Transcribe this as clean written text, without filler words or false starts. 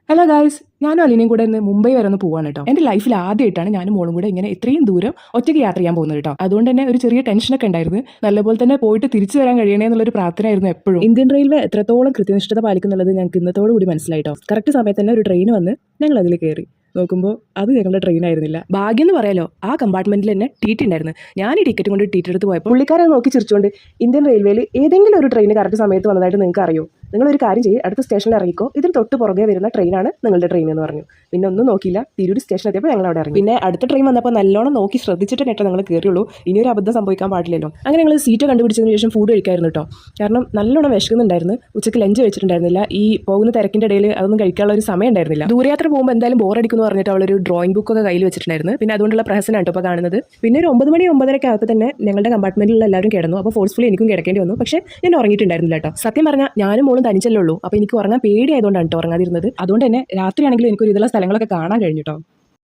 Hello guys, ഞാനും അലീനയും കൂടെ ഇന്ന് മുംബൈ വരെ ഒന്ന് പോവാണ് കേട്ടോ. എന്റെ ലൈഫിൽ ആദ്യമായിട്ടാണ് ഞാനും മോളും കൂടെ ഇങ്ങനെ ഇത്രയും ദൂരം ഒറ്റയ്ക്ക് യാത്ര ചെയ്യാൻ പോകുന്നത് കേട്ടോ. അതുകൊണ്ട് തന്നെ ഒരു ചെറിയ ടെൻഷനൊക്കെ ഉണ്ടായിരുന്നു. നല്ലപോലെ തന്നെ പോയിട്ട് തിരിച്ചു വരാൻ കഴിയണേ എന്നുള്ളൊരു പ്രാർത്ഥനയായിരുന്നു എപ്പോഴും. ഇന്ത്യൻ റെയിൽവേ എത്രത്തോളം കൃത്യനിഷ്ഠത പാലിക്കുന്നുള്ളത് ഞങ്ങൾക്ക് ഇന്നത്തോടു കൂടി മനസ്സിലായിട്ടോ. കറക്റ്റ് സമയത്ത് തന്നെ ഒരു ട്രെയിൻ വന്ന് ഞങ്ങൾ അതിൽ കയറി നോക്കുമ്പോൾ അത് ഞങ്ങളുടെ ട്രെയിൻ ആയിരുന്നില്ല. ഭാഗ്യം എന്ന് പറയാലോ, ആ കമ്പാർട്ട്മെന്റിൽ തന്നെ ടി ഉണ്ടായിരുന്നു. ഞാൻ ഈ ടിക്കറ്റ് കൊണ്ട് ടി എടുത്ത് പോയപ്പോൾ പുള്ളിക്കാരെ നോക്കി ചിരിച്ചുകൊണ്ട് ഇന്ത്യൻ റെയിൽവേയിൽ ഏതെങ്കിലും ഒരു ട്രെയിൻ കറക്റ്റ് സമയത്ത് വന്നതായിട്ട് നിങ്ങൾക്ക് അറിയോ? നിങ്ങളൊരു കാര്യം ചെയ്യും, അടുത്ത സ്റ്റേഷനിൽ ഇറങ്ങിക്കോ, ഇതിന് തൊട്ട് പുറകെ വരുന്ന ട്രെയിനാണ് നിങ്ങളുടെ ട്രെയിൻ എന്ന് പറഞ്ഞു. പിന്നെ ഒന്നും നോക്കിയില്ല, തിരൂർ സ്റ്റേഷൻ എത്തിയപ്പോൾ ഞങ്ങൾ അവിടെ ഇറങ്ങി. പിന്നെ അടുത്ത ട്രെയിൻ വന്നപ്പോൾ നല്ലോണം നോക്കി ശ്രദ്ധിച്ചിട്ട് കേട്ടോ ഞങ്ങൾ കയറിയുള്ളൂ. ഇനിയൊരു അബദ്ധം സംഭവിക്കാൻ പാടില്ലല്ലോ. അങ്ങനെ ഞങ്ങൾ സീറ്റ് കണ്ടുപിടിച്ചതിന് ശേഷം ഫുഡ് കഴിക്കായിരുന്നു കേട്ടോ. കാരണം നല്ലോണം വിശക്കുന്നുണ്ടായിരുന്നു. ഉച്ചയ്ക്ക് ലഞ്ച് വെച്ചിട്ടുണ്ടായിരുന്നില്ല. ഈ പോകുന്ന തിരക്കിൻ്റെ ഇടയിൽ അതൊന്നും കഴിക്കാനുള്ള ഒരു സമയം ഉണ്ടായിരുന്നില്ല. ദൂരയാത്ര പോകുമ്പോൾ എന്തായാലും ബോറടിക്കുന്നു പറഞ്ഞിട്ട് അവളൊരു ഡ്രോയിങ് ബുക്കൊക്കെ കയ്യിൽ വെച്ചിട്ടുണ്ടായിരുന്നു. പിന്നെ അതുകൊണ്ടുള്ള പ്രഹസനമാണ് കേട്ടോ ഇപ്പോൾ കാണുന്നത്. പിന്നെ ഒരു 9 മണി 9:30 ആയപ്പോൾ തന്നെ ഞങ്ങളുടെ കമ്പാർട്ട്മെന്റിലുള്ള എല്ലാവരും കിടന്നു. അപ്പോൾ ഫോഴ്സ്ഫുള്ളി എനിക്കും കിടക്കേണ്ടി വന്നു. പക്ഷേ ഞാൻ ഉറങ്ങിയിട്ടുണ്ടായിരുന്നില്ല കേട്ടോ. സത്യം പറഞ്ഞാൽ ഞാനും മോളും തനിച്ചല്ലേ ഉള്ളൂ. അപ്പോൾ എനിക്ക് ഉറങ്ങാൻ പേടിയായതുകൊണ്ടാണ് കേട്ടോ ഉറങ്ങാതിരുന്നത്. അതുകൊണ്ട് തന്നെ രാത്രിയാണെങ്കിലും എനിക്കൊരു ഇതുള്ള സ്ഥലങ്ങളൊക്കെ കാണാൻ കഴിഞ്ഞു കേട്ടോ.